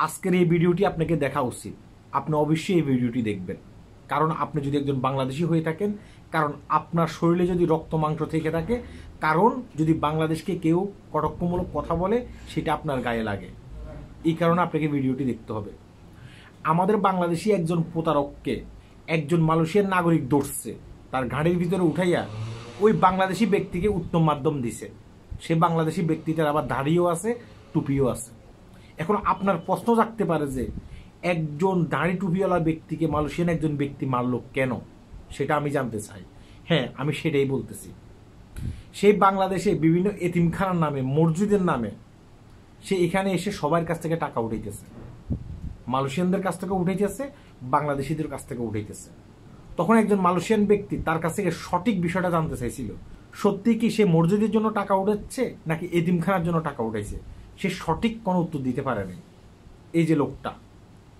আজকের এই ভিডিওটি আপনাকে দেখা উচিত। আপনি অবশ্যই এই ভিডিওটি দেখবেন, কারণ আপনি যদি একজন বাংলাদেশি হয়ে থাকেন, কারণ আপনার শরীরে যদি রক্ত মাংস থেকে থাকে, কারণ যদি বাংলাদেশকে কেউ কটাক্ষমূলক কথা বলে সেটা আপনার গায়ে লাগে, এই কারণে আপনাকে ভিডিওটি দেখতে হবে। আমাদের বাংলাদেশি একজন প্রতারককে একজন মালয়েশিয়ার নাগরিক ধরছে, তার ঘাড়ের ভিতরে উঠাইয়া ওই বাংলাদেশি ব্যক্তিকে উত্তম মাধ্যম দিছে। সে বাংলাদেশি ব্যক্তিটার আবার দাড়িও আছে, টুপিও আছে। এখন আপনার প্রশ্ন জাগতে পারে যে একজন দাড়ি টুপিওয়ালা ব্যক্তিকে মালয়েশিয়ান একজন ব্যক্তি মারল কেন, সেটা আমি জানতে চাই। হ্যাঁ, আমি সেটাই বলতেছি। সেই বাংলাদেশে বিভিন্ন এতিমখানার নামে, মসজিদের নামে সে এখানে এসে সবার কাছ থেকে টাকা উঠাইতেছে, মালয়েশিয়ানদের কাছ থেকে উঠাইতেছে, বাংলাদেশিদের কাছ থেকে উঠাইতেছে। তখন একজন মালয়েশিয়ান ব্যক্তি তার কাছ থেকে সঠিক বিষয়টা জানতে চাইছিল, সত্যি কি সে মসজিদের জন্য টাকা উঠাচ্ছে নাকি এতিমখানার জন্য টাকা উঠাইছে। সে সঠিক কোনো উত্তর দিতে পারেনি। এই যে লোকটা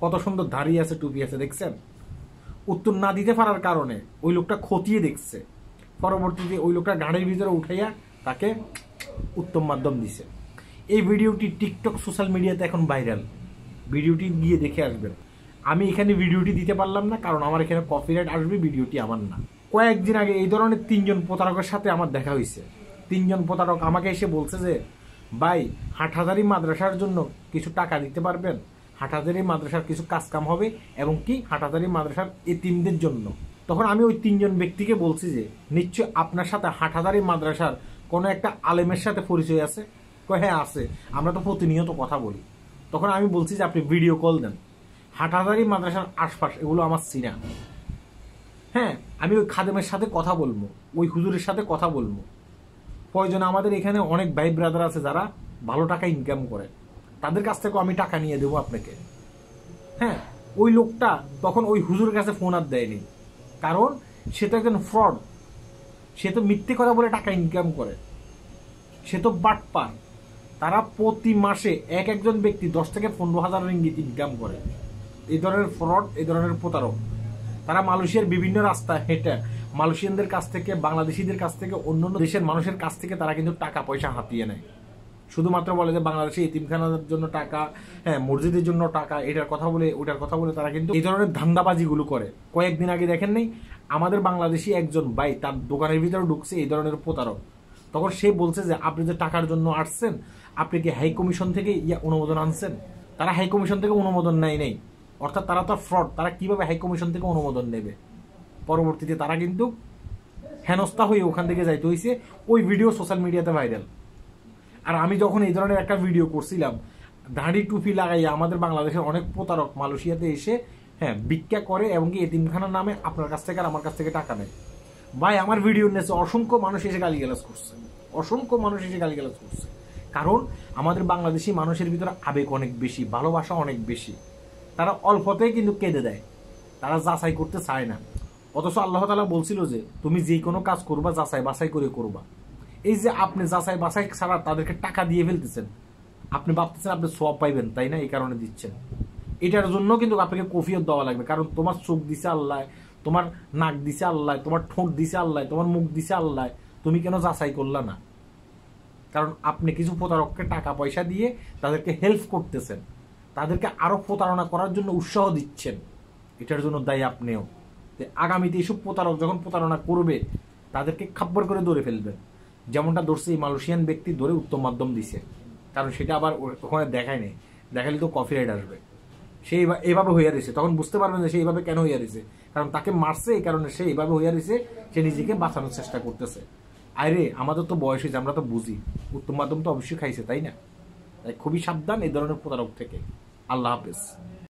কত সুন্দর দাঁড়িয়ে আছে, টুপি আছে, দেখছেন? উত্তর না দিতে পারার কারণে ওই লোকটা খতিয়ে দেখছে, পরবর্তীতে ওই লোকটা গাড়ির ভিতরে উঠাইয়া তাকে উত্তম মাধ্যম দিছে। এই ভিডিওটি টিকটক সোশ্যাল মিডিয়াতে এখন ভাইরাল, ভিডিওটি গিয়ে দেখে আসবেন। আমি এখানে ভিডিওটি দিতে পারলাম না, কারণ আমার এখানে কপিরাইট আসবে, ভিডিওটি আমার না। কয়েকদিন আগে এই ধরনের 3 জন প্রতারকের সাথে আমার দেখা হয়েছে। 3 জন প্রতারক আমাকে এসে বলছে যে ভাই, হাটহাজারী মাদ্রাসার জন্য কিছু টাকা দিতে পারবেন, হাটহাজারী মাদ্রাসার কিছু কাজকাম হবে, এবং কি হাটহাজারী মাদ্রাসার এতিমদের জন্য। তখন আমি ওই 3 জন ব্যক্তিকে বলছি যে নিশ্চয় আপনার সাথে হাটহাজারী মাদ্রাসার কোনো একটা আলেমের সাথে পরিচয় আছে। হ্যাঁ আছে, আমরা তো প্রতিনিয়ত কথা বলি। তখন আমি বলছি যে আপনি ভিডিও কল দেন, হাটহাজারী মাদ্রাসার আশপাশ এগুলো আমার চিনা। হ্যাঁ, আমি ওই খাদেমের সাথে কথা বলবো, ওই হুজুরের সাথে কথা বলবো। প্রয়োজনে আমাদের এখানে অনেক ভাই ব্রাদার আছে যারা ভালো টাকা ইনকাম করে, তাদের কাছ থেকেও আমি টাকা নিয়ে দেবো আপনাকে। হ্যাঁ, ওই লোকটা তখন ওই হুজুরের কাছে ফোন আর দেয়নি, কারণ সে তো একজন ফ্রড, সে তো মিথ্যে কথা বলে টাকা ইনকাম করে, সে তো বাটপার। তারা প্রতি মাসে একজন ব্যক্তি 10 থেকে 15,000 রিঙ্গিত ইনকাম করে। এই ধরনের ফ্রড, এই ধরনের প্রতারক তারা মালয়েশিয়ার বিভিন্ন রাস্তা হেঁটে মালয়েশিয়ানদের কাছ থেকে, বাংলাদেশিদের কাছ থেকে, অন্যান্য দেশের মানুষের কাছ থেকে তারা কিন্তু টাকা পয়সা হাতিয়ে নেয়। শুধুমাত্র বলে যে বাংলাদেশে এতিমখানার জন্য টাকা, হ্যাঁ মসজিদের জন্য টাকা, এটার কথা বলে ওটার কথা বলে তারা কিন্তু এই ধরনের ধান্দাবাজিগুলো করে। কয়েকদিন আগে দেখেন নেই, আমাদের বাংলাদেশি একজন ভাই তার দোকানের ভিতরে ঢুকছে এই ধরনের প্রতারক। তখন সে বলছে যে আপনি যে টাকার জন্য আসছেন, আপনি কি হাই কমিশন থেকে অনুমোদন আনছেন? তারা হাই কমিশন থেকে অনুমোদন নেই, অর্থাৎ তারা তো ফ্রড। তারা কিভাবে হাই কমিশন থেকে অনুমোদন নেবে? পরবর্তীতে তারা কিন্তু হেনস্থা হয়ে ওখান থেকে যাইতে হয়েছে। ওই ভিডিও সোশ্যাল মিডিয়াতে ভাইরাল। আর আমি যখন এই ধরনের একটা ভিডিও করছিলাম, দাড়ি টুপি লাগাইয়া আমাদের বাংলাদেশের অনেক প্রতারক মালয়েশিয়াতে এসে হ্যাঁ ভিক্ষা করে, এবং কি এতিমখানার নামে আপনার কাছ থেকে আর আমার কাছ থেকে টাকা নেয়। ভাই, আমার ভিডিও নিয়েছে অসংখ্য মানুষ এসে গালিগালাজ করছে, অসংখ্য মানুষ এসে গালিগালাজ করছে। কারণ আমাদের বাংলাদেশি মানুষের ভিতরে আবেগ অনেক বেশি, ভালোবাসা অনেক বেশি। তারা অল্পতেই কিন্তু কেঁদে দেয়, তারা যাচাই করতে চায় না। অথচ আল্লাহ তাআলা বলছিল যে তুমি যে কোনো কাজ করবা যাচাই বাছাই করে করবা। এই যে আপনি যাচাই বাছাই ছাড়া তাদেরকে টাকা দিয়ে ফেলতেছেন, আপনি ভাবতেছেন আপনি সওয়াব পাইবেন, তাই না? এই কারণে দিচ্ছেন। এটার জন্য কিন্তু আপনাকে কফিয়ত দেওয়া লাগবে, কারণ তোমার চোখ দিছে আল্লাহ, তোমার নাক দিছে আল্লাহ, তোমার ঠোঁট দিছে আল্লাহ, তোমার মুখ দিছে আল্লাহ, তুমি কেন যাচাই করলা না? কারণ আপনি কিছু প্রতারককে টাকা পয়সা দিয়ে তাদেরকে হেল্প করতেছেন, তাদেরকে আরো প্রতারণা করার জন্য উৎসাহ দিচ্ছেন। এটার জন্য দায়ী আপনিও। আগামীতে এইসব প্রতারক যখন প্রতারণা করবে, তাদেরকে খাপ্পর করে ধরে ফেলবেন, যেমনটা ধরছে এই মালয়েশিয়ান ব্যক্তি, ধরে উত্তম মাধ্যম দিছে। কারণ সেটা আবার ওখানে দেখায় নেই, দেখালে তো কপিরাইট আসবে। সে এইভাবে হইয়া দিছে, তখন বুঝতে পারবেন যে সে এইভাবে কেন হইয়া দিছে। কারণ তাকে মারছে, এই কারণে সে এইভাবে হইয়া দিছে, সে নিজেকে বাঁচানোর চেষ্টা করতেছে। আরে আমাদের তো বয়স হয়েছে, আমরা তো বুঝি, উত্তম মাধ্যম তো অবশ্যই খাইছে, তাই না? তাই খুবই সাবধান এই ধরনের প্রতারক থেকে। আল্লাহ হাফেজ।